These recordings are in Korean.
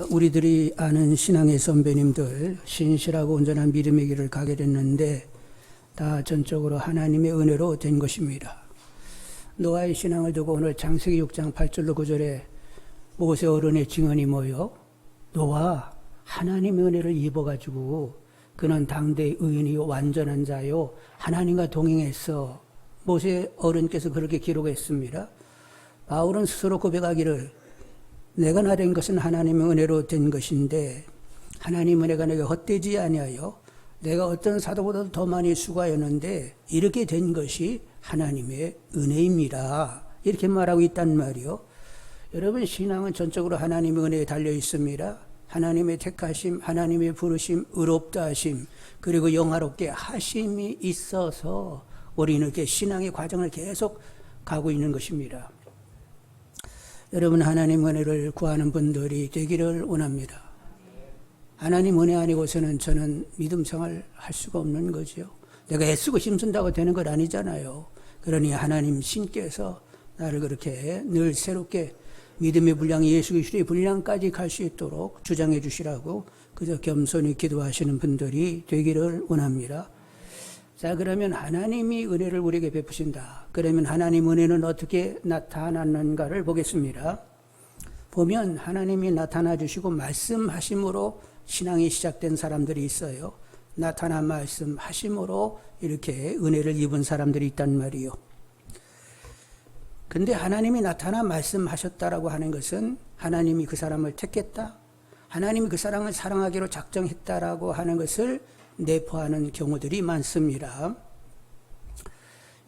우리들이 아는 신앙의 선배님들 신실하고 온전한 믿음의 길을 가게 됐는데 다 전적으로 하나님의 은혜로 된 것입니다. 노아의 신앙을 두고 오늘 창세기 6장 8절로 9절에 모세 어른의 증언이 뭐요? 노아 하나님의 은혜를 입어가지고 그는 당대의 의인이요 완전한 자요 하나님과 동행했어. 모세 어른께서 그렇게 기록했습니다. 바울은 스스로 고백하기를 내가 나된 것은 하나님의 은혜로 된 것인데 하나님의 은혜가 내게 헛되지 아니하여 내가 어떤 사도보다도 더 많이 수고하였는데 이렇게 된 것이 하나님의 은혜입니다. 이렇게 말하고 있단 말이요. 여러분 신앙은 전적으로 하나님의 은혜에 달려 있습니다. 하나님의 택하심, 하나님의 부르심, 의롭다 하심, 그리고 영화롭게 하심이 있어서 우리는 이렇게 신앙의 과정을 계속 가고 있는 것입니다. 여러분 하나님 은혜를 구하는 분들이 되기를 원합니다. 하나님 은혜 아니고서는 저는 믿음 생활 할 수가 없는 거죠. 내가 애쓰고 힘쓴다고 되는 것 아니잖아요. 그러니 하나님 신께서 나를 그렇게 늘 새롭게 믿음의 분량, 예수 그리스도의 분량까지 갈 수 있도록 주장해 주시라고 그저 겸손히 기도하시는 분들이 되기를 원합니다. 자, 그러면 하나님이 은혜를 우리에게 베푸신다. 그러면 하나님 은혜는 어떻게 나타났는가를 보겠습니다. 보면 하나님이 나타나 주시고 말씀하심으로 신앙이 시작된 사람들이 있어요. 나타난 말씀하심으로 이렇게 은혜를 입은 사람들이 있단 말이요. 근데 하나님이 나타나 말씀하셨다라고 하는 것은 하나님이 그 사람을 택했다. 하나님이 그 사람을 사랑하기로 작정했다라고 하는 것을 내포하는 경우들이 많습니다.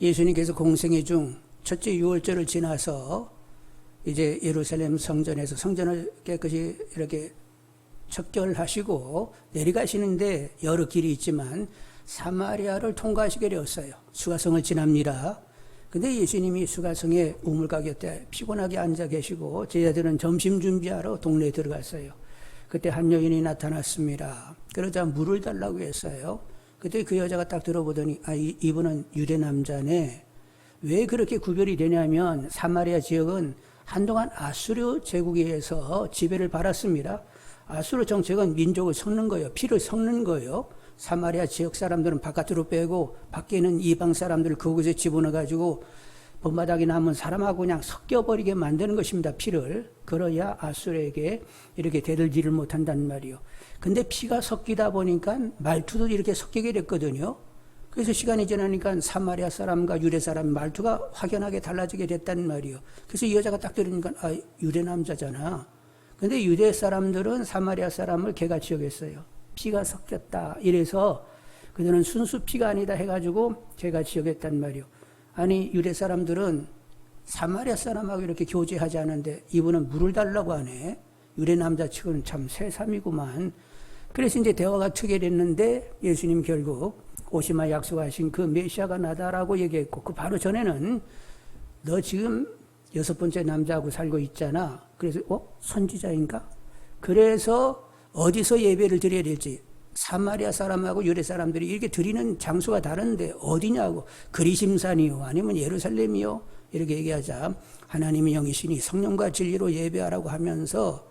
예수님께서 공생애 중 첫째 유월절을 지나서 이제 예루살렘 성전에서 성전을 깨끗이 이렇게 척결하시고 내려가시는데 여러 길이 있지만 사마리아를 통과하시게 되었어요. 수가성을 지납니다. 근데 예수님이 수가성에 우물가 곁에 피곤하게 앉아 계시고 제자들은 점심 준비하러 동네에 들어갔어요. 그때 한 여인이 나타났습니다. 그러자 물을 달라고 했어요. 그때 그 여자가 딱 들어보더니 이분은 유대 남자네. 왜 그렇게 구별이 되냐면 사마리아 지역은 한동안 아수르 제국에 의해서 지배를 받았습니다. 아수르 정책은 민족을 섞는 거예요. 피를 섞는 거예요. 사마리아 지역 사람들은 바깥으로 빼고 밖에 있는 이방 사람들을 그곳에 집어넣어가지고 본바닥에 남은 사람하고 그냥 섞여버리게 만드는 것입니다. 피를. 그러야 아수르에게 이렇게 대들지를 못한단 말이요. 근데 피가 섞이다 보니까 말투도 이렇게 섞이게 됐거든요. 그래서 시간이 지나니까 사마리아 사람과 유대 사람 말투가 확연하게 달라지게 됐단 말이요. 그래서 이 여자가 딱 들으니까 유대 남자잖아. 근데 유대 사람들은 사마리아 사람을 개같이 여겼어요. 피가 섞였다. 이래서 그들은 순수 피가 아니다 해가지고 개같이 여겼단 말이요. 아니 유대 사람들은 사마리아 사람하고 이렇게 교제하지 않은데 이분은 물을 달라고 하네. 유대 남자 치고는 참 새삼이구만. 그래서 이제 대화가 트게 됐는데 예수님 결국 오시마 약속하신 그 메시아가 나다라고 얘기했고 그 바로 전에는 너 지금 6번째 남자하고 살고 있잖아. 그래서 선지자인가? 그래서 어디서 예배를 드려야 될지 사마리아 사람하고 유대 사람들이 이렇게 드리는 장소가 다른데 어디냐고 그리심산이요 아니면 예루살렘이요 이렇게 얘기하자 하나님의 영이시니 성령과 진리로 예배하라고 하면서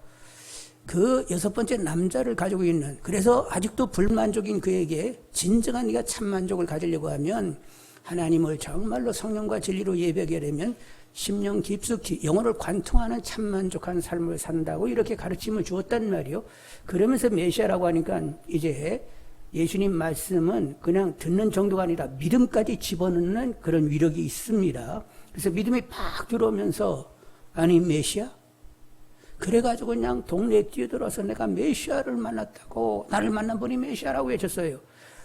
그 6번째 남자를 가지고 있는 그래서 아직도 불만족인 그에게 진정한 네가 참만족을 가지려고 하면 하나님을 정말로 성령과 진리로 예배하게 되면 심령 깊숙이 영혼을 관통하는 참만족한 삶을 산다고 이렇게 가르침을 주었단 말이요. 그러면서 메시아라고 하니까 이제 예수님 말씀은 그냥 듣는 정도가 아니라 믿음까지 집어넣는 그런 위력이 있습니다. 그래서 믿음이 팍 들어오면서 아니 메시아? 그래가지고 그냥 동네에 뛰어들어서 내가 메시아를 만났다고 나를 만난 분이 메시아라고 외쳤어요.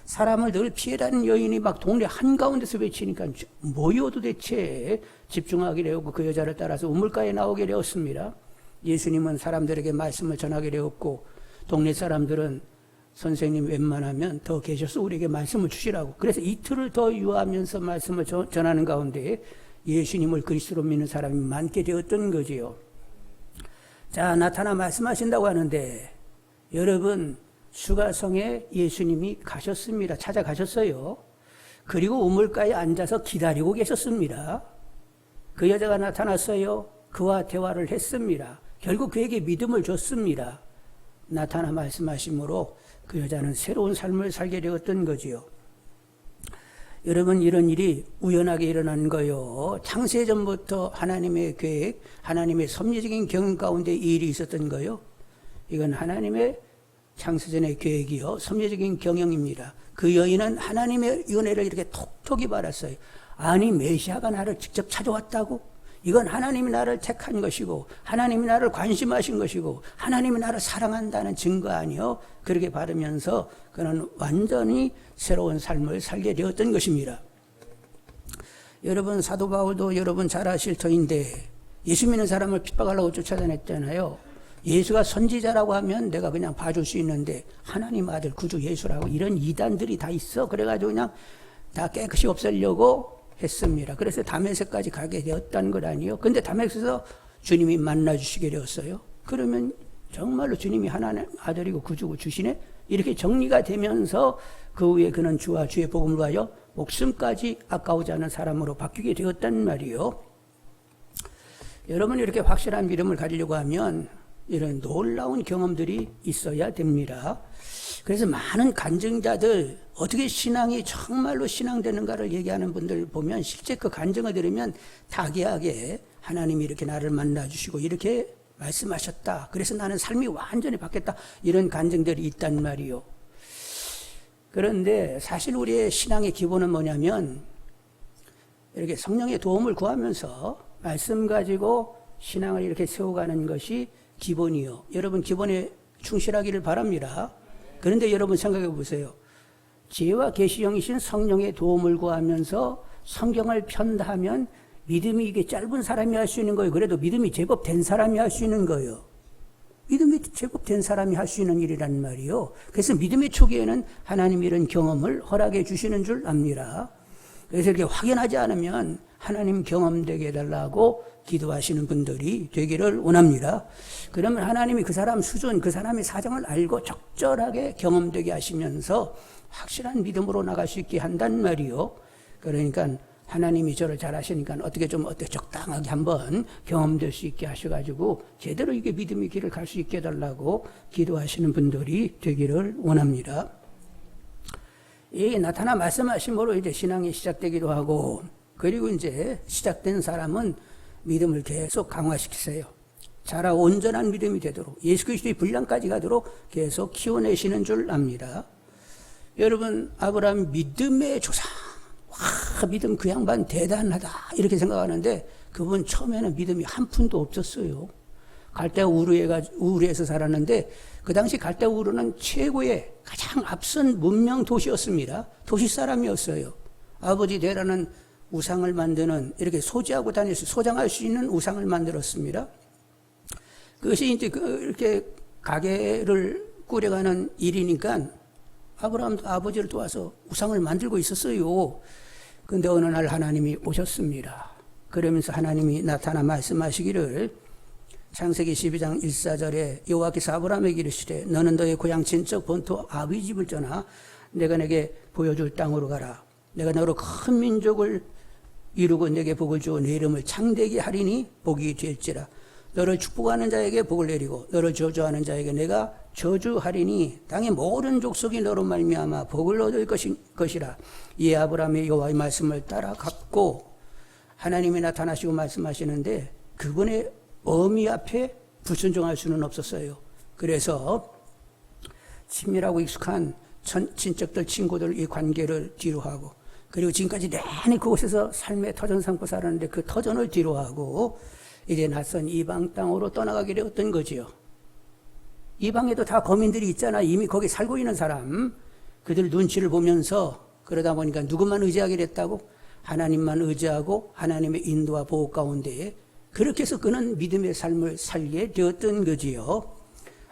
사람을 늘 피해다니는 여인이 막 동네 한가운데서 외치니까 뭐요 도대체 집중하게 되었고 그 여자를 따라서 우물가에 나오게 되었습니다. 예수님은 사람들에게 말씀을 전하게 되었고 동네 사람들은 선생님 웬만하면 더 계셔서 우리에게 말씀을 주시라고 그래서 이틀을 더 유하면서 말씀을 전하는 가운데 예수님을 그리스도로 믿는 사람이 많게 되었던 거지요. 자, 나타나 말씀하신다고 하는데 여러분 수가성에 예수님이 가셨습니다. 찾아가셨어요. 그리고 우물가에 앉아서 기다리고 계셨습니다. 그 여자가 나타났어요. 그와 대화를 했습니다. 결국 그에게 믿음을 줬습니다. 나타나 말씀하심으로 그 여자는 새로운 삶을 살게 되었던 거지요. 여러분, 이런 일이 우연하게 일어난 거요. 창세전부터 하나님의 계획, 하나님의 섭리적인 경영 가운데 이 일이 있었던 거요. 이건 하나님의 창세전의 계획이요, 섭리적인 경영입니다. 그 여인은 하나님의 은혜를 이렇게 톡톡히 받았어요. 아니, 메시아가 나를 직접 찾아왔다고? 이건 하나님이 나를 택한 것이고 하나님이 나를 관심하신 것이고 하나님이 나를 사랑한다는 증거 아니요? 그렇게 받으면서 그는 완전히 새로운 삶을 살게 되었던 것입니다. 여러분, 사도 바울도 여러분 잘 아실 터인데 예수 믿는 사람을 핍박하려고 쫓아다녔잖아요. 예수가 선지자라고 하면 내가 그냥 봐줄 수 있는데 하나님 아들 구주 예수라고 이런 이단들이 다 있어. 그래가지고 그냥 다 깨끗이 없애려고 했습니다. 그래서 다메섹까지 가게 되었다는 것 아니에요. 근데 다메섹에서 주님이 만나주시게 되었어요. 그러면 정말로 주님이 하나님 아들이고 구주고 주시네? 이렇게 정리가 되면서 그 후에 그는 주와 주의 복음을 위하여 목숨까지 아까우지 않은 사람으로 바뀌게 되었단 말이에요. 여러분, 이렇게 확실한 믿음을 가지려고 하면 이런 놀라운 경험들이 있어야 됩니다. 그래서 많은 간증자들, 어떻게 신앙이 정말로 신앙되는가를 얘기하는 분들 보면 실제 그 간증을 들으면 타기하게 하나님이 이렇게 나를 만나주시고 이렇게 말씀하셨다. 그래서 나는 삶이 완전히 바뀌었다. 이런 간증들이 있단 말이요. 그런데 사실 우리의 신앙의 기본은 뭐냐면 이렇게 성령의 도움을 구하면서 말씀 가지고 신앙을 이렇게 세워가는 것이 기본이요. 여러분, 기본에 충실하기를 바랍니다. 그런데 여러분 생각해 보세요. 지혜와 계시형이신 성령의 도움을 구하면서 성경을 편다하면 믿음이 이게 짧은 사람이 할 수 있는 거예요. 그래도 믿음이 제법 된 사람이 할 수 있는 거예요. 믿음이 제법 된 사람이 할 수 있는 일이란 말이요. 그래서 믿음의 초기에는 하나님이 이런 경험을 허락해 주시는 줄 압니다. 그래서 이렇게 확인하지 않으면 하나님 경험되게 해달라고 기도하시는 분들이 되기를 원합니다. 그러면 하나님이 그 사람 수준, 그 사람의 사정을 알고 적절하게 경험되게 하시면서 확실한 믿음으로 나갈 수 있게 한단 말이요. 그러니까 하나님이 저를 잘 아시니까 어떻게 적당하게 한번 경험될 수 있게 하셔가지고 제대로 이게 믿음의 길을 갈 수 있게 해달라고 기도하시는 분들이 되기를 원합니다. 이 나타나 말씀하심으로 이제 신앙이 시작되기도 하고, 그리고 이제 시작된 사람은 믿음을 계속 강화시키세요. 자라 온전한 믿음이 되도록 예수 그리스도의 분량까지 가도록 계속 키워내시는 줄 압니다. 여러분, 아브라함 믿음의 조상, 와, 믿음 그 양반 대단하다 이렇게 생각하는데 그분 처음에는 믿음이 한 푼도 없었어요. 갈대아 우르에서 살았는데 그 당시 갈대아 우르는 최고의 가장 앞선 문명 도시였습니다. 도시 사람이었어요. 아버지 대라는 우상을 만드는, 이렇게 소지하고 다니면서 소장할 수 있는 우상을 만들었습니다. 그것이 이제 이렇게 가게를 꾸려가는 일이니까 아브라함도 아버지를 도와서 우상을 만들고 있었어요. 근데 어느 날 하나님이 오셨습니다. 그러면서 하나님이 나타나 말씀하시기를, 창세기 12장 1~4절에 여호와께서 아브라함에게 이르시되 너는 너의 고향 친척 본토 아비 집을 떠나 내가 내게 보여줄 땅으로 가라. 내가 너로 큰 민족을 이루고 내게 복을 주어 내 이름을 창대하게 하리니 복이 될지라. 너를 축복하는 자에게 복을 내리고 너를 저주하는 자에게 내가 저주하리니 땅의 모든 족속이 너로 말미암아 복을 얻을 것이라. 이에 아브라함이 여호와의 말씀을 따라갔고, 하나님이 나타나시고 말씀하시는데 그분의 어미 앞에 불순종할 수는 없었어요. 그래서 친밀하고 익숙한 친척들, 친구들 이 관계를 뒤로 하고, 그리고 지금까지 내내 그곳에서 삶의 터전 삼고 살았는데 그 터전을 뒤로 하고 이제 낯선 이방 땅으로 떠나가게 되었던 거지요. 이방에도 다 거민들이 있잖아. 이미 거기 살고 있는 사람. 그들 눈치를 보면서 그러다 보니까 누구만 의지하게 됐다고? 하나님만 의지하고 하나님의 인도와 보호 가운데 그렇게 해서 그는 믿음의 삶을 살게 되었던 거지요.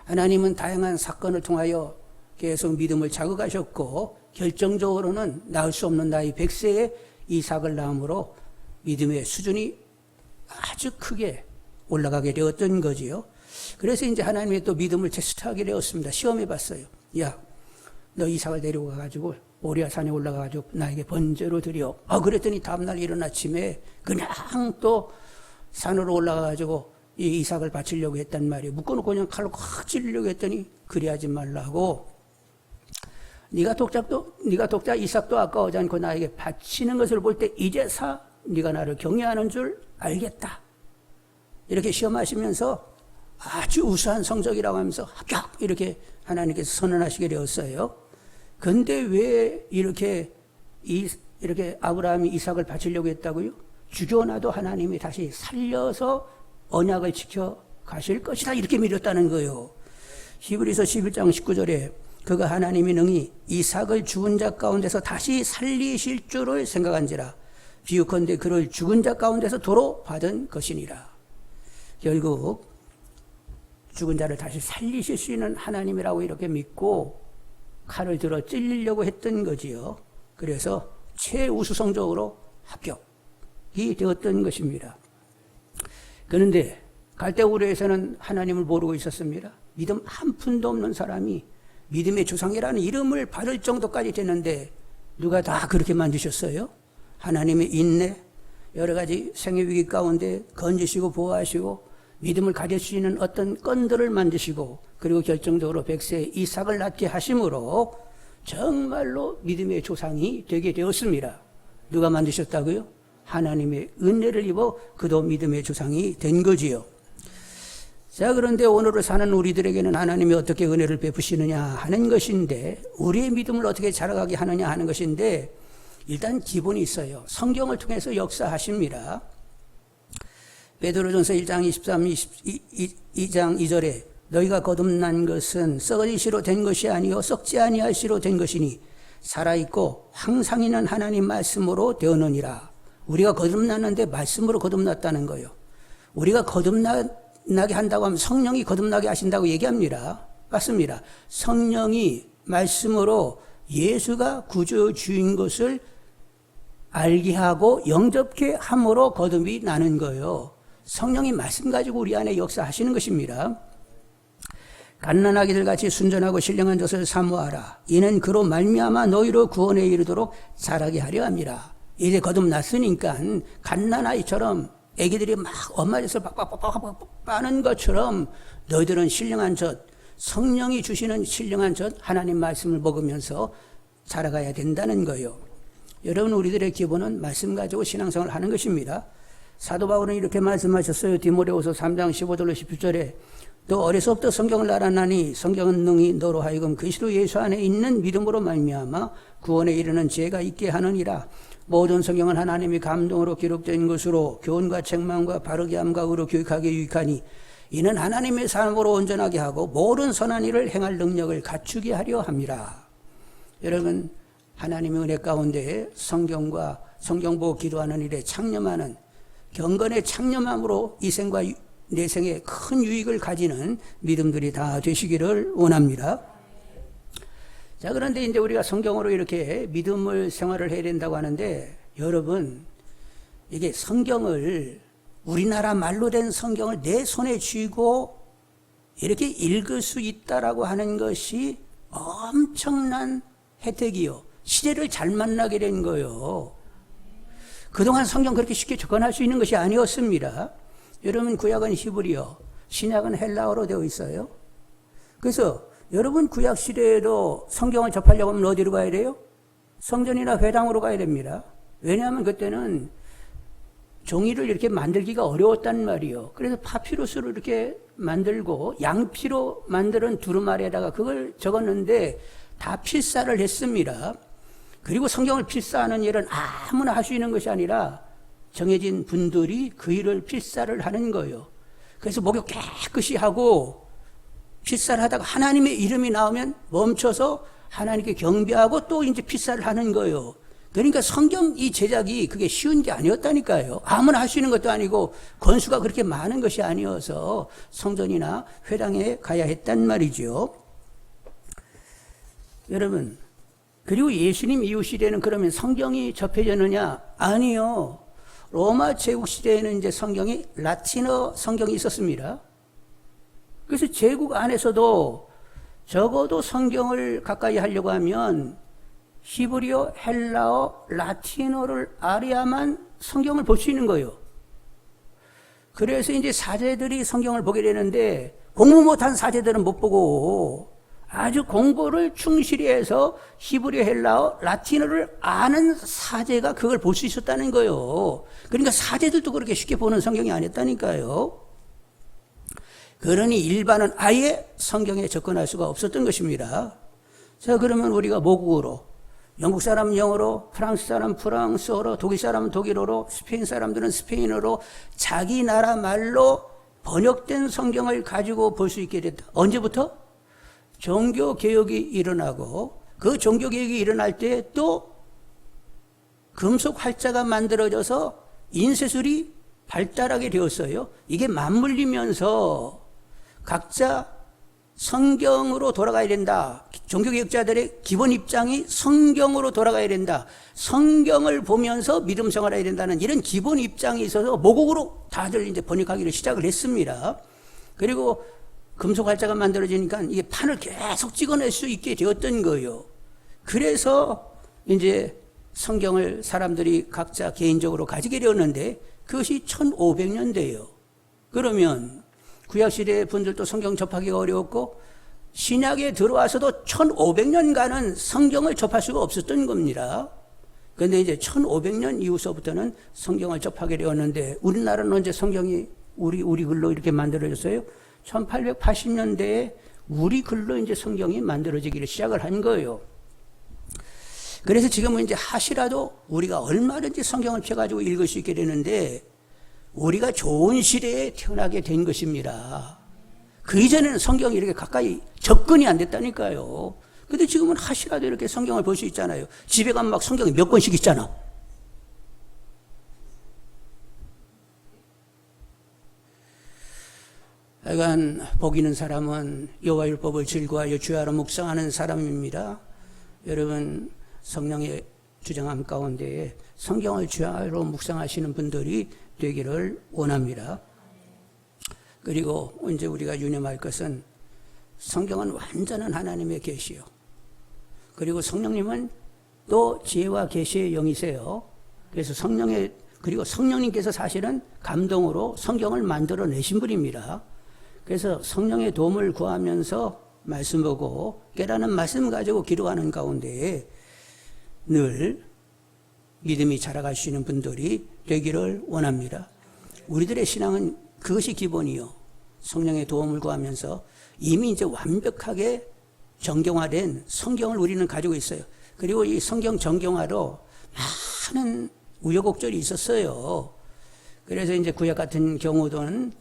하나님은 다양한 사건을 통하여 계속 믿음을 자극하셨고 결정적으로는 낳을 수 없는 나이 100세에 이삭을 낳음으로 믿음의 수준이 아주 크게 올라가게 되었던 거지요. 그래서 이제 하나님이 또 믿음을 테스트하게 되었습니다. 시험해 봤어요. 야, 너 이삭을 데리고 가가지고 모리아 산에 올라가가지고 나에게 번제로 드려. 그랬더니 다음날 이른 아침에 그냥 또 산으로 올라가가지고 이 이삭을 바치려고 했단 말이에요. 묶어놓고 그냥 칼로 확 찌르려고 했더니 그리 하지 말라고. 네가 독자 이삭도 아까워하지 않고 나에게 바치는 것을 볼 때 이제서 네가 나를 경외하는 줄 알겠다. 이렇게 시험하시면서 아주 우수한 성적이라고 하면서 합격! 이렇게 하나님께서 선언하시게 되었어요. 근데 왜 이렇게 아브라함이 이삭을 바치려고 했다고요? 죽여놔도 하나님이 다시 살려서 언약을 지켜 가실 것이다. 이렇게 믿었다는 거예요. 히브리서 11장 19절에 그가 하나님이 능히 이삭을 죽은 자 가운데서 다시 살리실 줄을 생각한지라. 비유컨대 그를 죽은 자 가운데서 도로 받은 것이니라. 결국 죽은 자를 다시 살리실 수 있는 하나님이라고 이렇게 믿고 칼을 들어 찔리려고 했던 거지요. 그래서 최우수 성적으로 합격이 되었던 것입니다. 그런데 갈대우르에서는 하나님을 모르고 있었습니다. 믿음 한 푼도 없는 사람이 믿음의 조상이라는 이름을 받을 정도까지 됐는데 누가 다 그렇게 만드셨어요? 하나님의 인내, 여러 가지 생의 위기 가운데 건지시고 보호하시고 믿음을 가질 수 있는 어떤 건들을 만드시고 그리고 결정적으로 100세에 이삭을 낳게 하심으로 정말로 믿음의 조상이 되게 되었습니다. 누가 만드셨다고요? 하나님의 은혜를 입어 그도 믿음의 조상이 된 거지요. 자, 그런데 오늘을 사는 우리들에게는 하나님이 어떻게 은혜를 베푸시느냐 하는 것인데 우리의 믿음을 어떻게 자라가게 하느냐 하는 것인데 일단 기본이 있어요. 성경을 통해서 역사하십니다. 베드로전서 1장 2장 2절에 너희가 거듭난 것은 썩어질 씨로 된 것이 아니요 썩지 아니할 씨로 된 것이니 살아있고 항상 있는 하나님 말씀으로 되었느니라. 우리가 거듭났는데 말씀으로 거듭났다는 거예요. 우리가 거듭나게 한다고 하면 성령이 거듭나게 하신다고 얘기합니다. 맞습니다. 성령이 말씀으로 예수가 구주주인 것을 알게 하고 영접케 함으로 거듭이 나는 거예요. 성령이 말씀 가지고 우리 안에 역사하시는 것입니다. 갓난아기들 같이 순전하고 신령한 젖을 사모하라. 이는 그로 말미암아 너희로 구원에 이르도록 자라게 하려 함이라. 이제 거듭났으니까 갓난아이처럼 아기들이 막 엄마 젖을 빡빡빡빡 빠는 것처럼 너희들은 신령한 젖, 성령이 주시는 신령한 젖 하나님 말씀을 먹으면서 자라가야 된다는 거예요. 여러분, 우리들의 기본은 말씀 가지고 신앙생활을 하는 것입니다. 사도 바울은 이렇게 말씀하셨어요. 디모데후서 3장 15절로 17절에 너 어려서부터 성경을 알았나니 성경은 능히 너로 하여금 그리스도 예수 안에 있는 믿음으로 말미암아 구원에 이르는 지혜가 있게 하느니라. 모든 성경은 하나님이 감동으로 기록된 것으로 교훈과 책망과 바르게 함과 의로 교육하게 유익하니 이는 하나님의 사람으로 온전하게 하고 모든 선한 일을 행할 능력을 갖추게 하려 함이라. 여러분, 하나님의 은혜 가운데 성경과 성경 보고 기도하는 일에 창념하는 경건의 창념함으로 이 생과 내 생에 큰 유익을 가지는 믿음들이 다 되시기를 원합니다. 자, 그런데 이제 우리가 성경으로 이렇게 믿음을 생활을 해야 된다고 하는데 여러분, 이게 성경을 우리나라 말로 된 성경을 내 손에 쥐고 이렇게 읽을 수 있다라고 하는 것이 엄청난 혜택이요. 시대를 잘 만나게 된 거예요. 그동안 성경 그렇게 쉽게 접근할 수 있는 것이 아니었습니다. 여러분, 구약은 히브리어, 신약은 헬라어로 되어 있어요. 그래서 여러분 구약 시대에도 성경을 접하려고 하면 어디로 가야 돼요? 성전이나 회당으로 가야 됩니다. 왜냐하면 그때는 종이를 이렇게 만들기가 어려웠단 말이에요. 그래서 파피루스를 이렇게 만들고 양피로 만드는 두루마리에다가 그걸 적었는데 다 필사를 했습니다. 그리고 성경을 필사하는 일은 아무나 할 수 있는 것이 아니라 정해진 분들이 그 일을 필사를 하는 거예요. 그래서 목욕 깨끗이 하고 필사를 하다가 하나님의 이름이 나오면 멈춰서 하나님께 경배하고 또 이제 필사를 하는 거예요. 그러니까 성경 이 제작이 그게 쉬운 게 아니었다니까요. 아무나 할 수 있는 것도 아니고 건수가 그렇게 많은 것이 아니어서 성전이나 회당에 가야 했단 말이죠. 여러분, 그리고 예수님 이후 시대에는 그러면 성경이 접해졌느냐? 아니요. 로마 제국 시대에는 이제 성경이 라틴어 성경이 있었습니다. 그래서 제국 안에서도 적어도 성경을 가까이 하려고 하면 히브리어, 헬라어, 라틴어를 알아야만 성경을 볼 수 있는 거예요. 그래서 이제 사제들이 성경을 보게 되는데 공부 못한 사제들은 못 보고 아주 공부를 충실히 해서 히브리, 헬라어, 라틴어를 아는 사제가 그걸 볼 수 있었다는 거예요. 그러니까 사제들도 그렇게 쉽게 보는 성경이 아니었다니까요. 그러니 일반은 아예 성경에 접근할 수가 없었던 것입니다. 자, 그러면 우리가 모국어로, 영국 사람은 영어로, 프랑스 사람은 프랑스어로, 독일 사람은 독일어로, 스페인 사람들은 스페인어로 자기 나라 말로 번역된 성경을 가지고 볼 수 있게 됐다. 언제부터? 종교개혁이 일어나고 그 종교개혁이 일어날 때 또 금속 활자가 만들어져서 인쇄술이 발달하게 되었어요. 이게 맞물리면서 각자 성경으로 돌아가야 된다. 종교개혁자들의 기본 입장이 성경으로 돌아가야 된다. 성경을 보면서 믿음 생활해야 된다는 이런 기본 입장이 있어서 모국어로 다들 이제 번역하기를 시작을 했습니다. 그리고 금속 활자가 만들어지니까 이게 판을 계속 찍어낼 수 있게 되었던 거예요. 그래서 이제 성경을 사람들이 각자 개인적으로 가지게 되었는데 그것이 1500년대예요. 그러면 구약시대 분들도 성경 접하기가 어려웠고 신약에 들어와서도 1500년간은 성경을 접할 수가 없었던 겁니다. 그런데 이제 1500년 이후서부터는 성경을 접하게 되었는데 우리나라는 언제 성경이 우리 글로 이렇게 만들어졌어요? 1880년대에 우리 글로 이제 성경이 만들어지기를 시작을 한 거예요. 그래서 지금은 이제 하시라도 우리가 얼마든지 성경을 펴가지고 읽을 수 있게 되는데 우리가 좋은 시대에 태어나게 된 것입니다. 그 이전에는 성경이 이렇게 가까이 접근이 안 됐다니까요. 근데 지금은 하시라도 이렇게 성경을 볼 수 있잖아요. 집에 가면 막 성경이 몇 권씩 있잖아. 하여간 복 있는 사람은 여호와 율법을 즐거워하여 주야로 묵상하는 사람입니다. 여러분 성령의 주장함 가운데 성경을 주야로 묵상하시는 분들이 되기를 원합니다. 그리고 이제 우리가 유념할 것은 성경은 완전한 하나님의 계시요. 그리고 성령님은 또 지혜와 계시의 영이세요. 그래서 그리고 성령님께서 사실은 감동으로 성경을 만들어내신 분입니다. 그래서 성령의 도움을 구하면서 말씀 보고 깨닫는 말씀 가지고 기도하는 가운데 늘 믿음이 자라갈 수 있는 분들이 되기를 원합니다. 우리들의 신앙은 그것이 기본이요. 성령의 도움을 구하면서 이미 이제 완벽하게 정경화된 성경을 우리는 가지고 있어요. 그리고 이 성경 정경화로 많은 우여곡절이 있었어요. 그래서 이제 구약 같은 경우는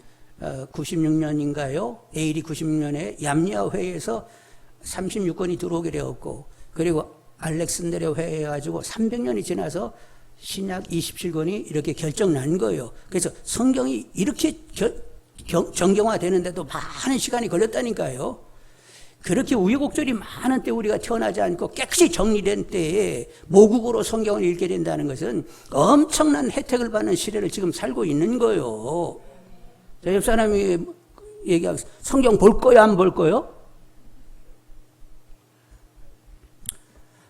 96년인가요? AD 96년에 얌리아 회의에서 36권이 들어오게 되었고, 그리고 알렉산드리아 회의해 가지고 300년이 지나서 신약 27권이 이렇게 결정난 거예요. 그래서 성경이 이렇게 정경화되는데도 많은 시간이 걸렸다니까요. 그렇게 우여곡절이 많은 때 우리가 태어나지 않고 깨끗이 정리된 때에 모국어로 성경을 읽게 된다는 것은 엄청난 혜택을 받는 시대를 지금 살고 있는 거예요. 저 옆 사람이 얘기하고 성경 볼 거야 안 볼 거요?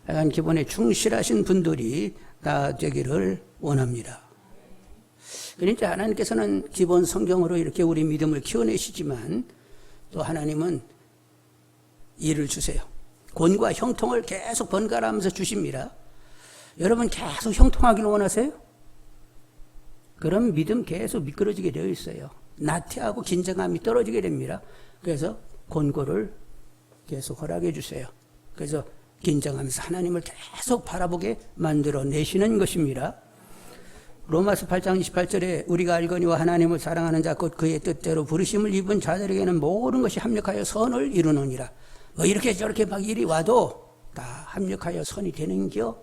약간 기본에 충실하신 분들이 다 되기를 원합니다. 그러니까 하나님께서는 기본 성경으로 이렇게 우리 믿음을 키워내시지만 또 하나님은 일을 주세요. 곤과 형통을 계속 번갈아가면서 주십니다. 여러분 계속 형통하기를 원하세요? 그럼 믿음 계속 미끄러지게 되어 있어요. 나태하고 긴장감이 떨어지게 됩니다. 그래서 곤고를 계속 허락해 주세요. 그래서 긴장하면서 하나님을 계속 바라보게 만들어내시는 것입니다. 로마서 8장 28절에 우리가 알거니와 하나님을 사랑하는 자 곧 그의 뜻대로 부르심을 입은 자들에게는 모든 것이 합력하여 선을 이루느니라. 뭐 이렇게 저렇게 막 일이 와도 다 합력하여 선이 되는겨.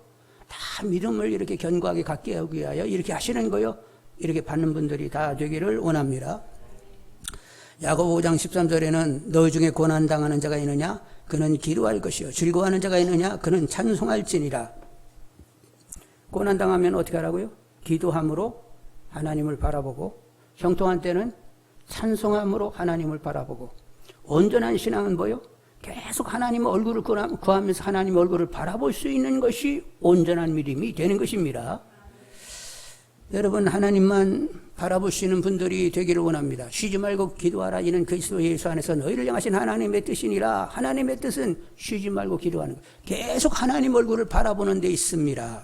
다 믿음을 이렇게 견고하게 갖게 하기 위하여 이렇게 하시는 거요. 이렇게 받는 분들이 다 되기를 원합니다. 야고보 5장 13절에는 너희 중에 고난당하는 자가 있느냐? 그는 기도할 것이요. 즐거워하는 자가 있느냐? 그는 찬송할지니라. 고난당하면 어떻게 하라고요? 기도함으로 하나님을 바라보고, 형통한 때는 찬송함으로 하나님을 바라보고, 온전한 신앙은 뭐요? 계속 하나님의 얼굴을 구하면서 하나님의 얼굴을 바라볼 수 있는 것이 온전한 믿음이 되는 것입니다. 여러분 하나님만 바라보시는 분들이 되기를 원합니다. 쉬지 말고 기도하라. 이는 그리스도 예수 안에서 너희를 향하신 하나님의 뜻이니라. 하나님의 뜻은 쉬지 말고 기도하는 것. 계속 하나님 얼굴을 바라보는 데 있습니다.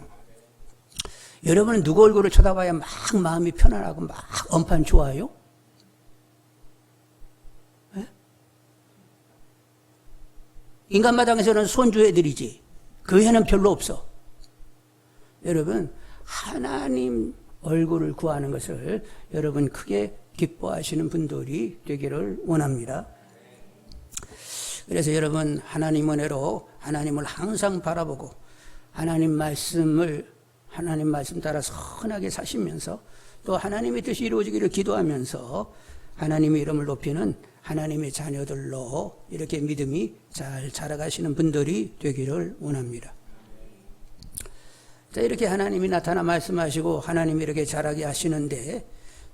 여러분은 누구 얼굴을 쳐다봐야 막 마음이 편안하고 막 엄판 좋아요? 네? 인간마당에서는 손주애들이지. 그 외에는 별로 없어. 여러분 하나님 얼굴을 구하는 것을 여러분 크게 기뻐하시는 분들이 되기를 원합니다. 그래서 여러분 하나님 은혜로 하나님을 항상 바라보고 하나님 말씀 따라 선하게 사시면서 또 하나님의 뜻이 이루어지기를 기도하면서 하나님의 이름을 높이는 하나님의 자녀들로 이렇게 믿음이 잘 자라가시는 분들이 되기를 원합니다. 자, 이렇게 하나님이 나타나 말씀하시고 하나님이 이렇게 자라게 하시는데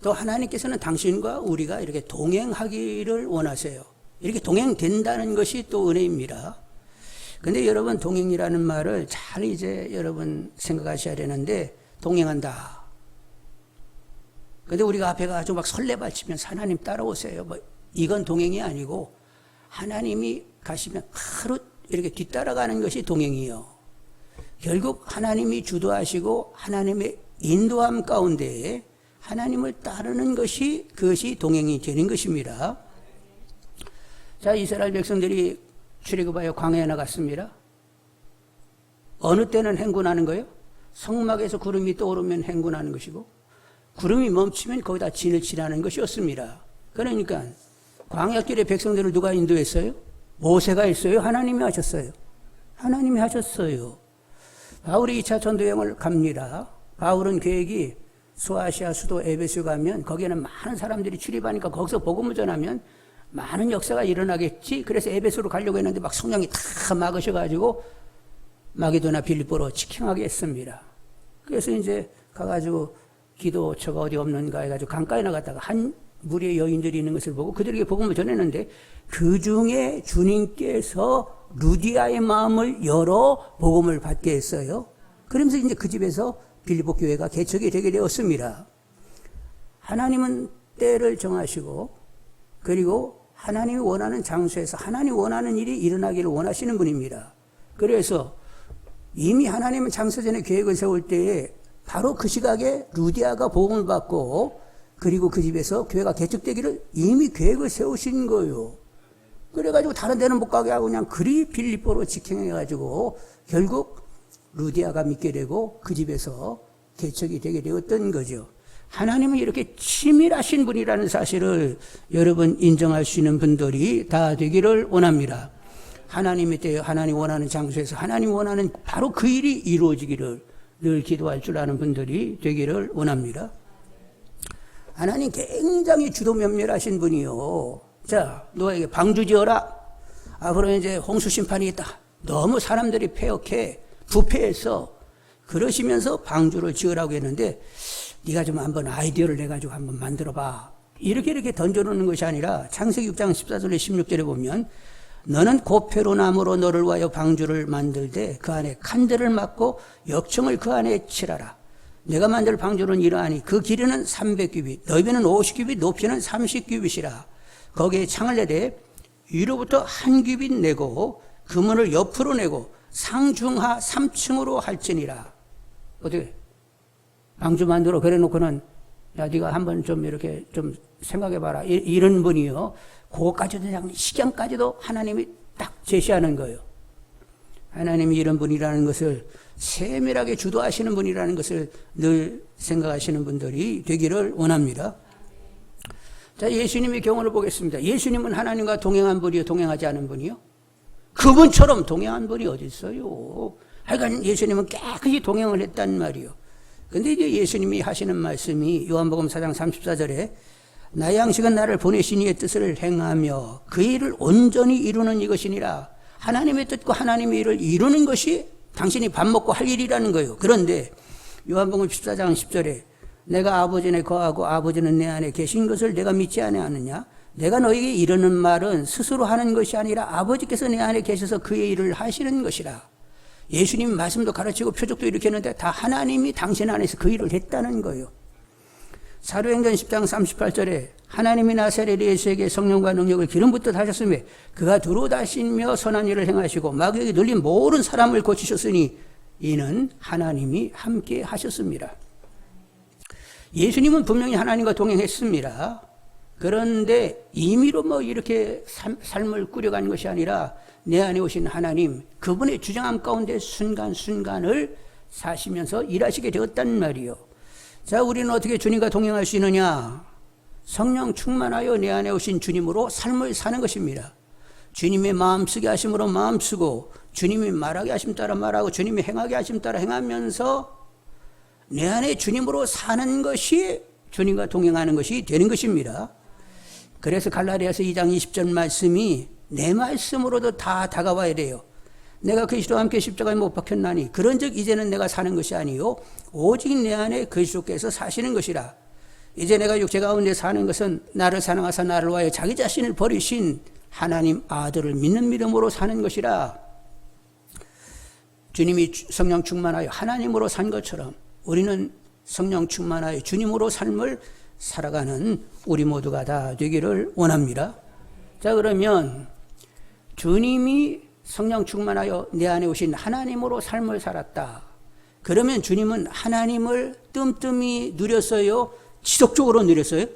또 하나님께서는 당신과 우리가 이렇게 동행하기를 원하세요. 이렇게 동행된다는 것이 또 은혜입니다. 근데 여러분 동행이라는 말을 잘 이제 여러분 생각하셔야 되는데 동행한다. 근데 우리가 앞에 가서 막 설레발치면서 하나님 따라오세요. 뭐 이건 동행이 아니고 하나님이 가시면 하루 이렇게 뒤따라가는 것이 동행이요. 결국 하나님이 주도하시고 하나님의 인도함 가운데 하나님을 따르는 것이 그것이 동행이 되는 것입니다. 자, 이스라엘 백성들이 출애굽하여 광야에 나갔습니다. 어느 때는 행군하는 거예요? 성막에서 구름이 떠오르면 행군하는 것이고 구름이 멈추면 거기다 진을 치라는 것이었습니다. 그러니까 광야길에 백성들을 누가 인도했어요? 모세가 했어요? 하나님이 하셨어요? 하나님이 하셨어요. 바울이 2차 전도여행을 갑니다. 바울은 계획이 소아시아 수도 에베소 가면 거기에는 많은 사람들이 출입하니까 거기서 복음을 전하면 많은 역사가 일어나겠지. 그래서 에베소로 가려고 했는데 막 성령이 다 막으셔가지고 마게도나 빌립보로 직행하게 했습니다. 그래서 이제 가가지고 기도처가 어디 없는가 해가지고 강가에 나갔다가 한 무리의 여인들이 있는 것을 보고 그들에게 복음을 전했는데 그 중에 주님께서 루디아의 마음을 열어 복음을 받게 했어요. 그러면서 이제 그 집에서 빌립보 교회가 개척이 되게 되었습니다. 하나님은 때를 정하시고 그리고 하나님이 원하는 장소에서 하나님이 원하는 일이 일어나기를 원하시는 분입니다. 그래서 이미 하나님은 장소 전에 계획을 세울 때에 바로 그 시각에 루디아가 복음을 받고 그리고 그 집에서 교회가 개척되기를 이미 계획을 세우신 거예요. 그래가지고 다른 데는 못 가게 하고 그냥 그리 빌립보로 직행해가지고 결국 루디아가 믿게 되고 그 집에서 개척이 되게 되었던 거죠. 하나님은 이렇게 치밀하신 분이라는 사실을 여러분 인정할 수 있는 분들이 다 되기를 원합니다. 하나님의 때에 하나님 원하는 장소에서 하나님 원하는 바로 그 일이 이루어지기를 늘 기도할 줄 아는 분들이 되기를 원합니다. 하나님 굉장히 주도면밀하신 분이요. 자, 너에게 방주 지어라. 앞으로 이제 홍수 심판이 있다. 너무 사람들이 패역해 부패해서 그러시면서 방주를 지으라고 했는데 네가 좀 한번 아이디어를 내가지고 한번 만들어봐. 이렇게 던져놓는 것이 아니라 창세기 6장 14절에 16절에 보면 너는 고페로 나무로 너를 위하여 방주를 만들되 그 안에 칸들을 막고 역청을 그 안에 칠하라. 내가 만들 방주는 이러하니 그 길이는 300규빗, 넓이는 50규빗, 높이는 30규빗이라. 거기에 창을 내되 위로부터 한 규빗 내고 그 문을 옆으로 내고 상중하 3층으로 할지니라. 어떻게 방주 만들어 그래 놓고는 야 네가 한번 좀 이렇게 좀 생각해봐라 이런 분이요. 그거까지도 그냥 식양까지도 하나님이 딱 제시하는 거예요. 하나님이 이런 분이라는 것을 세밀하게 주도하시는 분이라는 것을 늘 생각하시는 분들이 되기를 원합니다. 자, 예수님의 경우를 보겠습니다. 예수님은 하나님과 동행한 분이요, 동행하지 않은 분이요? 그분처럼 동행한 분이 어디 있어요? 하여간 예수님은 깨끗이 동행을 했단 말이요. 근데 이제 예수님이 하시는 말씀이 요한복음 4장 34절에 나의 양식은 나를 보내신 이의 뜻을 행하며 그 일을 온전히 이루는 이것이니라. 하나님의 뜻과 하나님의 일을 이루는 것이 당신이 밥 먹고 할 일이라는 거예요. 그런데 요한복음 14장 10절에 내가 아버지 안에 거하고 아버지는 내 안에 계신 것을 내가 믿지 아니하느냐? 내가 너에게 이르는 말은 스스로 하는 것이 아니라 아버지께서 내 안에 계셔서 그의 일을 하시는 것이라. 예수님 말씀도 가르치고 표적도 일으켰는데 다 하나님이 당신 안에서 그 일을 했다는 거예요. 사도행전 10장 38절에 하나님이 나사렛 예수에게 성령과 능력을 기름 붓듯 하셨으며 그가 두루 다시며 선한 일을 행하시고 마귀에게 눌린 모든 사람을 고치셨으니 이는 하나님이 함께 하셨습니다. 예수님은 분명히 하나님과 동행했습니다. 그런데 임의로 뭐 이렇게 삶을 꾸려가는 것이 아니라 내 안에 오신 하나님, 그분의 주장함 가운데 순간순간을 사시면서 일하시게 되었단 말이요. 자, 우리는 어떻게 주님과 동행할 수 있느냐? 성령 충만하여 내 안에 오신 주님으로 삶을 사는 것입니다. 주님의 마음 쓰게 하심으로 마음 쓰고, 주님이 말하게 하심 따라 말하고, 주님이 행하게 하심 따라 행하면서 내 안에 주님으로 사는 것이 주님과 동행하는 것이 되는 것입니다. 그래서 갈라디아서 2장 20절 말씀이 내 말씀으로도 다 다가와야 돼요. 내가 그리스도와 함께 십자가에 못 박혔나니 그런즉 이제는 내가 사는 것이 아니요 오직 내 안에 그리스도께서 사시는 것이라. 이제 내가 육체 가운데 사는 것은 나를 사랑하사 나를 위하여 자기 자신을 버리신 하나님 아들을 믿는 믿음으로 사는 것이라. 주님이 성령 충만하여 하나님으로 산 것처럼 우리는 성령 충만하여 주님으로 삶을 살아가는 우리 모두가 다 되기를 원합니다. 자, 그러면 주님이 성령 충만하여 내 안에 오신 하나님으로 삶을 살았다. 그러면 주님은 하나님을 뜸뜸이 누렸어요? 지속적으로 누렸어요?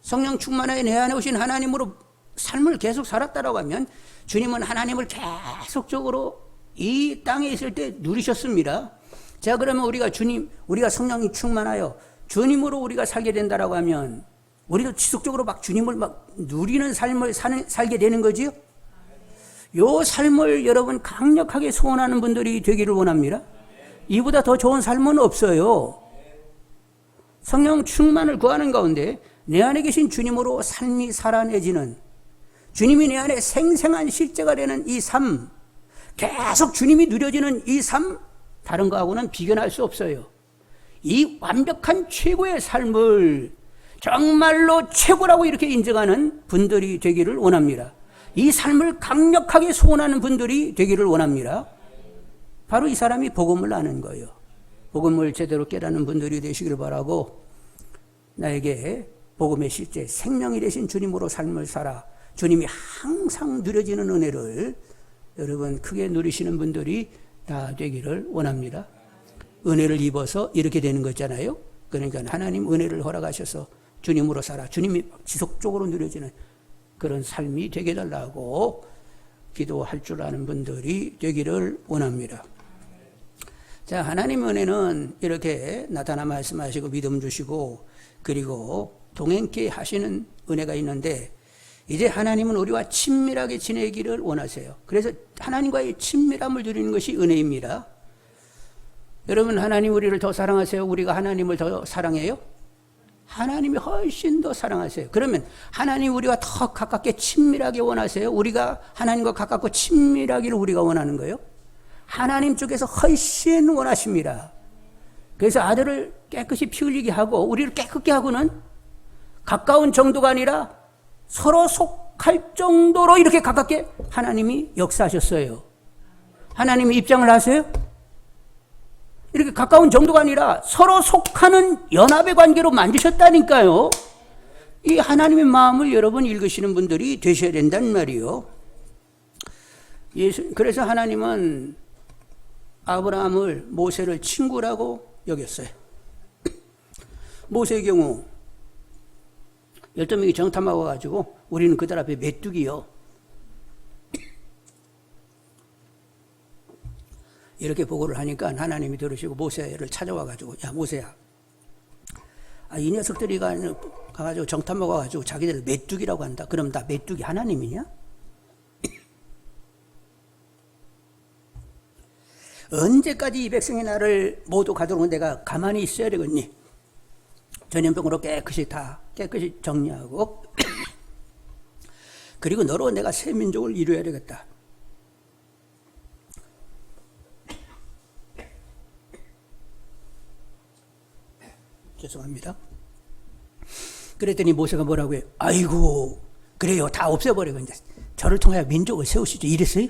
성령 충만하여 내 안에 오신 하나님으로 삶을 계속 살았다라고 하면 주님은 하나님을 계속적으로 이 땅에 있을 때 누리셨습니다. 자, 그러면 우리가 성령이 충만하여 주님으로 우리가 살게 된다라고 하면 우리도 지속적으로 막 주님을 막 누리는 삶을 살게 되는 거지요? 요 삶을 여러분 강력하게 소원하는 분들이 되기를 원합니다. 이보다 더 좋은 삶은 없어요. 성령 충만을 구하는 가운데 내 안에 계신 주님으로 삶이 살아내지는, 주님이 내 안에 생생한 실제가 되는 이 삶, 계속 주님이 누려지는 이 삶, 다른 거하고는 비교할 수 없어요. 이 완벽한 최고의 삶을 정말로 최고라고 이렇게 인정하는 분들이 되기를 원합니다. 이 삶을 강력하게 소원하는 분들이 되기를 원합니다. 바로 이 사람이 복음을 아는 거예요. 복음을 제대로 깨닫는 분들이 되시기를 바라고, 나에게 복음의 실제 생명이 되신 주님으로 삶을 살아 주님이 항상 누려지는 은혜를 여러분 크게 누리시는 분들이 다 되기를 원합니다. 은혜를 입어서 이렇게 되는 거잖아요. 그러니까 하나님 은혜를 허락하셔서 주님으로 살아 주님이 지속적으로 누려지는 그런 삶이 되게 해달라고 기도할 줄 아는 분들이 되기를 원합니다. 자, 하나님 은혜는 이렇게 나타나 말씀하시고 믿음 주시고 그리고 동행케 하시는 은혜가 있는데, 이제 하나님은 우리와 친밀하게 지내기를 원하세요. 그래서 하나님과의 친밀함을 누리는 것이 은혜입니다. 여러분, 하나님 우리를 더 사랑하세요? 우리가 하나님을 더 사랑해요? 하나님이 훨씬 더 사랑하세요. 그러면 하나님 우리와 더 가깝게 친밀하게 원하세요? 우리가 하나님과 가깝고 친밀하기를 우리가 원하는 거예요? 하나님 쪽에서 훨씬 원하십니다. 그래서 아들을 깨끗이 피 흘리게 하고 우리를 깨끗게 하고는 가까운 정도가 아니라 서로 속할 정도로 이렇게 가깝게 하나님이 역사하셨어요. 하나님이 입장을 하세요? 이렇게 가까운 정도가 아니라 서로 속하는 연합의 관계로 만드셨다니까요. 이 하나님의 마음을 여러분 읽으시는 분들이 되셔야 된단 말이에요. 그래서 하나님은 아브라함을, 모세를 친구라고 여겼어요. 모세의 경우 12명이 정탐하고 가지고 우리는 그들 앞에 메뚜기요. 이렇게 보고를 하니까 하나님이 들으시고 모세를 찾아와 가지고, 야 모세야, 이 녀석들이 가가지고 정탐하고 가지고 자기들 메뚜기라고 한다. 그럼 나 메뚜기 하나님이냐? 언제까지 이 백성이 나를 모두 가도록 내가 가만히 있어야 되겠니? 전염병으로 깨끗이 정리하고 그리고 너로 내가 새 민족을 이루어야 되겠다. 죄송합니다. 그랬더니 모세가 뭐라고 해요? 아이고 그래요, 다 없애버리고 이제 저를 통하여 민족을 세우시죠. 이랬어요?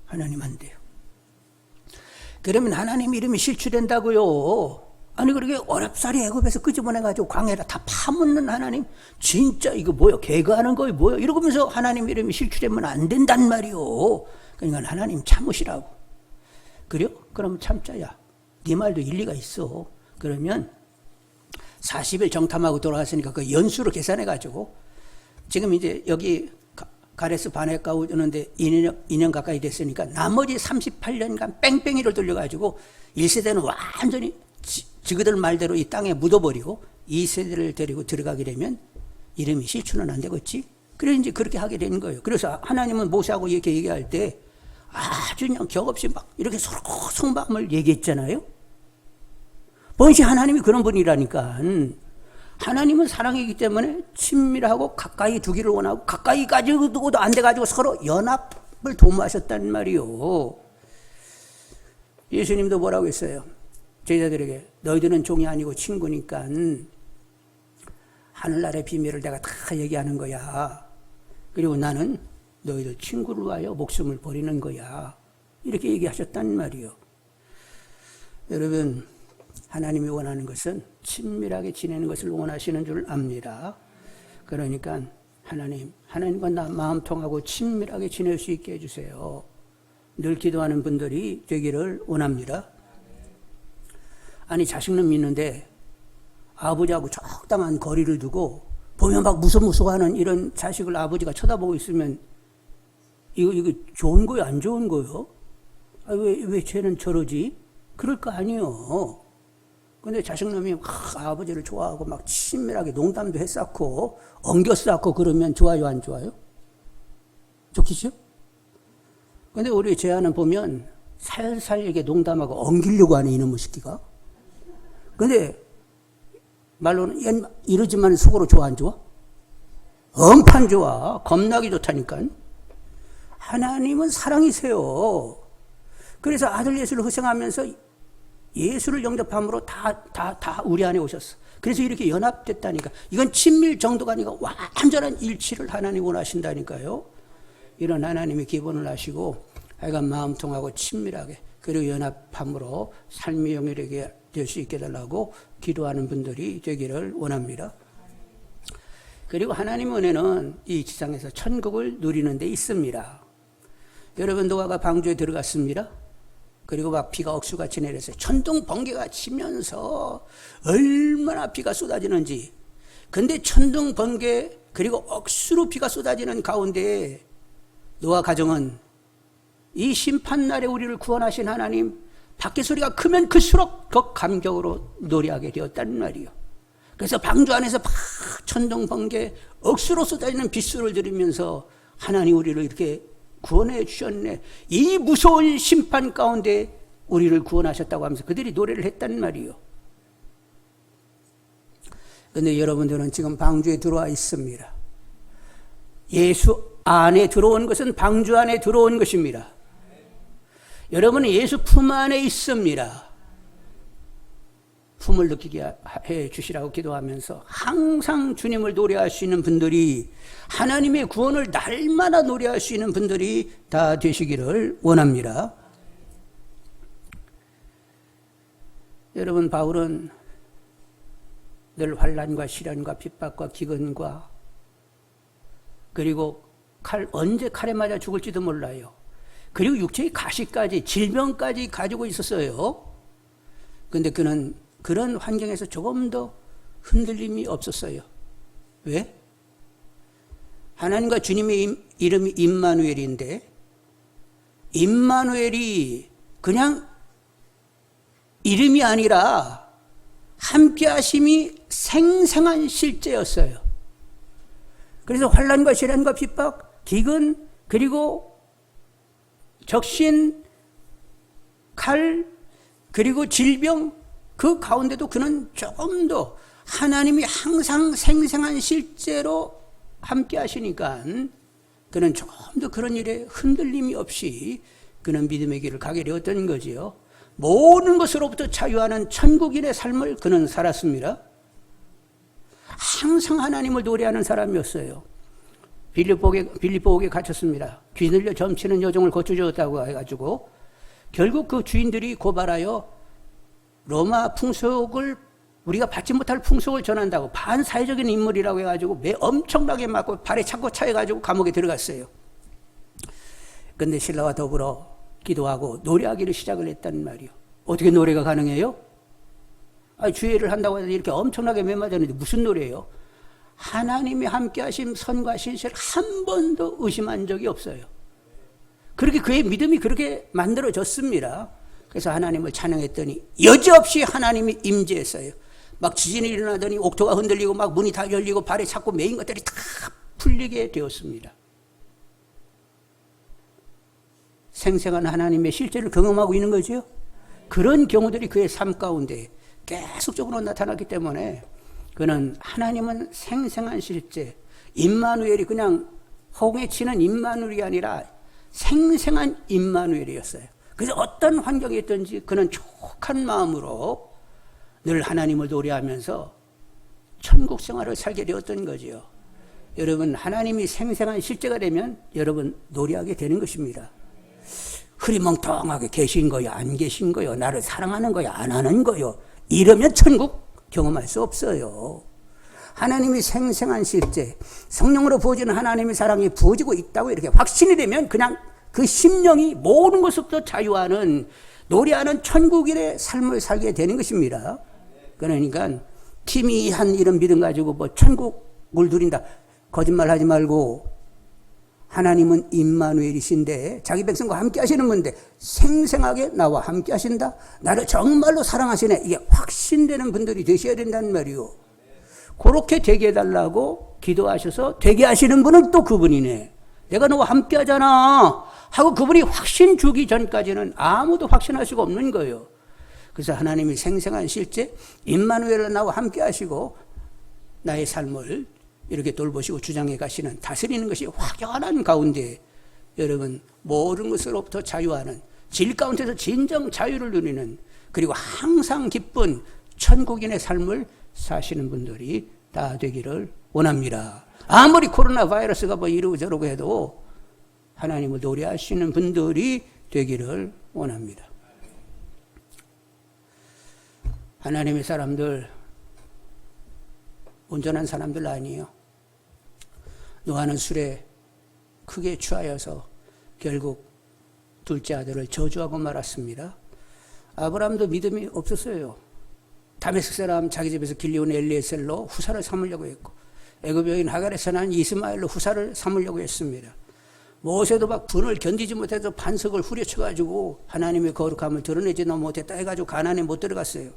하나님 안 돼요. 그러면 하나님 이름이 실추된다고요. 아니 그렇게 어렵사리 애굽에서 끄집어내가지고 광야에다 다 파묻는 하나님, 진짜 이거 뭐야, 개그하는 거예요 뭐야, 이러면서 하나님 이름이 실추되면 안 된단 말이오. 그러니까 하나님 참으시라고. 그래요? 그럼 참자야. 네 말도 일리가 있어. 그러면 40일 정탐하고 돌아왔으니까 그 연수로 계산해가지고 지금 이제 여기 가레스 바네가 오는데 2년 가까이 됐으니까 나머지 38년간 뺑뺑이를 돌려가지고 1세대는 완전히 지그들 말대로 이 땅에 묻어버리고 2세대를 데리고 들어가게 되면 이름이 실추는 안 되겠지? 그래서 이제 그렇게 하게 되는 거예요. 그래서 하나님은 모세하고 이렇게 얘기할 때 아주 그냥 격없이 막 이렇게 서로 속마음을 얘기했잖아요. 번시 하나님이 그런 분이라니까. 하나님은 사랑이기 때문에 친밀하고 가까이 두기를 원하고 가까이 가지고도 안 돼가지고 서로 연합을 도모하셨단 말이요. 예수님도 뭐라고 했어요? 제자들에게 너희들은 종이 아니고 친구니까 하늘나라의 비밀을 내가 다 얘기하는 거야. 그리고 나는 너희들 친구를 위하여 목숨을 버리는 거야. 이렇게 얘기하셨단 말이요. 여러분, 하나님이 원하는 것은 친밀하게 지내는 것을 원하시는 줄 압니다. 그러니까 하나님과 나 마음 통하고 친밀하게 지낼 수 있게 해주세요. 늘 기도하는 분들이 되기를 원합니다. 아니 자식은 믿는데 아버지하고 적당한 거리를 두고 보면 막 무서워하는 이런 자식을 아버지가 쳐다보고 있으면 이거 좋은 거예요, 안 좋은 거예요? 왜 쟤는 저러지? 그럴 거 아니에요. 근데 자식놈이 막 아버지를 좋아하고 막 친밀하게 농담도 했었고 엉겼었고 그러면 좋아요, 안 좋아요? 좋겠죠? 근데 우리 제 아는 보면 살살 이렇게 농담하고 엉기려고 하는 이놈의 새끼가. 근데 말로는 이러지만 속으로 좋아, 안 좋아? 엄판 좋아. 겁나게 좋다니까. 하나님은 사랑이세요. 그래서 아들 예수를 희생하면서 예수를 영접함으로 다 우리 안에 오셨어. 그래서 이렇게 연합됐다니까. 이건 친밀 정도가 아니라 완전한 일치를 하나님 원하신다니까요. 이런 하나님의 기본을 하시고 하여간 마음 통하고 친밀하게 그리고 연합함으로 삶의 영역에 될 수 있게 달라고 기도하는 분들이 되기를 원합니다. 그리고 하나님의 은혜는 이 지상에서 천국을 누리는 데 있습니다. 여러분, 노아가 방주에 들어갔습니다. 그리고 막 비가 억수같이 내렸어요. 천둥 번개가 치면서 얼마나 비가 쏟아지는지. 근데 천둥 번개 그리고 억수로 비가 쏟아지는 가운데 노아 가정은 이 심판날에 우리를 구원하신 하나님, 밖에 소리가 크면 클수록 더 감격으로 노래하게 되었단 말이에요. 그래서 방주 안에서 막 천둥 번개 억수로 쏟아지는 빗소리를 들으면서 하나님 우리를 이렇게 구원해 주셨네. 이 무서운 심판 가운데 우리를 구원하셨다고 하면서 그들이 노래를 했단 말이에요. 그런데 여러분들은 지금 방주에 들어와 있습니다. 예수 안에 들어온 것은 방주 안에 들어온 것입니다. 여러분은 예수 품 안에 있습니다. 품을 느끼게 해 주시라고 기도하면서 항상 주님을 노래할 수 있는 분들이, 하나님의 구원을 날마다 노래할 수 있는 분들이 다 되시기를 원합니다. 여러분, 바울은 늘 환난과 시련과 핍박과 기근과 그리고 언제 칼에 맞아 죽을지도 몰라요. 그리고 육체의 가시까지, 질병까지 가지고 있었어요. 그런데 그는 그런 환경에서 조금 더 흔들림이 없었어요. 왜? 하나님과 주님의 이름이 임마누엘인데, 임마누엘이 그냥 이름이 아니라 함께하심이 생생한 실제였어요. 그래서 환난과 시련과 핍박, 기근, 그리고 적신, 칼, 그리고 질병, 그 가운데도 그는 조금 더 하나님이 항상 생생한 실제로 함께 하시니까 그는 조금 더 그런 일에 흔들림이 없이 그는 믿음의 길을 가게 되었던 거지요. 모든 것으로부터 자유하는 천국인의 삶을 그는 살았습니다. 항상 하나님을 노래하는 사람이었어요. 빌립보옥에 갇혔습니다. 귀 들려 점치는 여종을 거쳐주었다고 해가지고 결국 그 주인들이 고발하여 로마 풍속을 우리가 받지 못할 풍속을 전한다고 반사회적인 인물이라고 해가지고 매 엄청나게 맞고 발에 차고 차여가지고 감옥에 들어갔어요. 근데 신라와 더불어 기도하고 노래하기를 시작을 했단 말이요. 어떻게 노래가 가능해요? 주의를 한다고 해서 이렇게 엄청나게 매맞았는데 무슨 노래예요? 하나님이 함께 하신 선과 신실을 한 번도 의심한 적이 없어요. 그렇게 그의 믿음이 그렇게 만들어졌습니다. 그래서 하나님을 찬양했더니 여지없이 하나님이 임재했어요. 막 지진이 일어나더니 옥토가 흔들리고 막 문이 다 열리고 발에 차고 매인 것들이 다 풀리게 되었습니다. 생생한 하나님의 실제를 경험하고 있는 거죠. 그런 경우들이 그의 삶 가운데 계속적으로 나타났기 때문에 그는 하나님은 생생한 실제, 임마누엘이 그냥 홍에 치는 임마누엘이 아니라 생생한 임마누엘이었어요. 그래서 어떤 환경에 있든지 그는 촉한 마음으로 늘 하나님을 노래하면서 천국 생활을 살게 되었던 거지요. 여러분, 하나님이 생생한 실제가 되면 여러분 노래하게 되는 것입니다. 흐리멍텅하게 계신 거요, 안 계신 거요, 나를 사랑하는 거요, 안 하는 거요, 이러면 천국 경험할 수 없어요. 하나님이 생생한 실제, 성령으로 부어지는 하나님의 사랑이 부어지고 있다고 이렇게 확신이 되면 그냥 그 심령이 모든 것부터 자유하는, 노래하는 천국인의 삶을 살게 되는 것입니다. 그러니까 희미한 이런 믿음 가지고 뭐 천국을 누린다, 거짓말 하지 말고 하나님은 임마누엘이신데 자기 백성과 함께 하시는 분인데 생생하게 나와 함께 하신다, 나를 정말로 사랑하시네, 이게 확신되는 분들이 되셔야 된다는 말이요. 그렇게 되게 해달라고 기도하셔서 되게 하시는 분은 또 그분이네. 내가 너와 함께 하잖아 하고 그분이 확신 주기 전까지는 아무도 확신할 수가 없는 거예요. 그래서 하나님이 생생한 실제 임마누엘로 나와 함께 하시고 나의 삶을 이렇게 돌보시고 주장해 가시는, 다스리는 것이 확연한 가운데 여러분 모든 것으로부터 자유하는, 질 가운데서 진정 자유를 누리는, 그리고 항상 기쁜 천국인의 삶을 사시는 분들이 다 되기를 원합니다. 아무리 코로나 바이러스가 뭐 이러고 저러고 해도 하나님을 노래하시는 분들이 되기를 원합니다. 하나님의 사람들 온전한 사람들 아니에요. 노아는 술에 크게 취하여서 결국 둘째 아들을 저주하고 말았습니다. 아브라함도 믿음이 없었어요. 다메섹 사람 자기 집에서 길리온 엘리에셀로 후사를 삼으려고 했고, 애굽 여인 하갈에서 난 이스마엘로 후사를 삼으려고 했습니다. 모세도 막 분을 견디지 못해서 반석을 후려쳐가지고 하나님의 거룩함을 드러내지도 못했다 해가지고 가나안에 못 들어갔어요.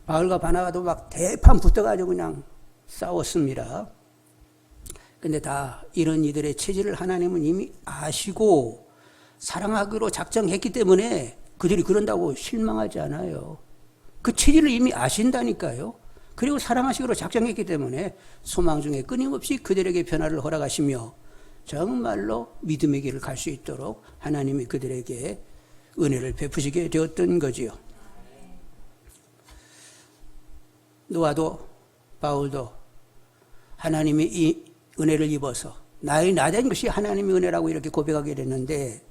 바울과 바나바도 막 대판 붙어가지고 그냥 싸웠습니다. 근데 다 이런 이들의 체질을 하나님은 이미 아시고 사랑하기로 작정했기 때문에 그들이 그런다고 실망하지 않아요. 그 체질을 이미 아신다니까요. 그리고 사랑하시기로 작정했기 때문에 소망 중에 끊임없이 그들에게 변화를 허락하시며 정말로 믿음의 길을 갈 수 있도록 하나님이 그들에게 은혜를 베푸시게 되었던 거지요. 노아도 바울도 하나님이 이 은혜를 입어서 나의 나된 것이 하나님의 은혜라고 이렇게 고백하게 됐는데,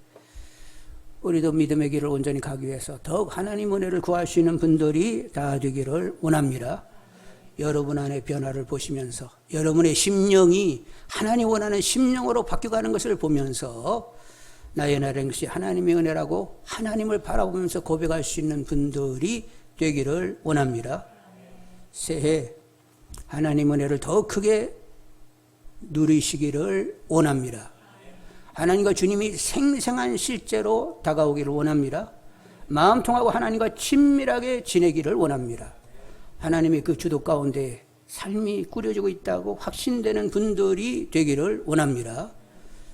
우리도 믿음의 길을 온전히 가기 위해서 더욱 하나님 은혜를 구할 수 있는 분들이 다 되기를 원합니다. 여러분 안에 변화를 보시면서 여러분의 심령이 하나님 원하는 심령으로 바뀌어가는 것을 보면서 나의 나된 것이 하나님의 은혜라고 하나님을 바라보면서 고백할 수 있는 분들이 되기를 원합니다. 새해 하나님 은혜를 더 크게 누리시기를 원합니다. 하나님과 주님이 생생한 실제로 다가오기를 원합니다. 마음 통하고 하나님과 친밀하게 지내기를 원합니다. 하나님의 그 주도 가운데 삶이 꾸려지고 있다고 확신되는 분들이 되기를 원합니다.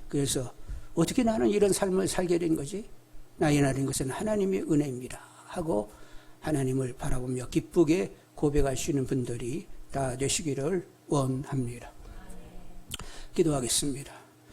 그래서 어떻게 나는 이런 삶을 살게 된 거지? 나의 나된 것은 하나님의 은혜입니다 하고 하나님을 바라보며 기쁘게 고백할 수 있는 분들이 다 되시기를 원합니다. 기도하겠습니다.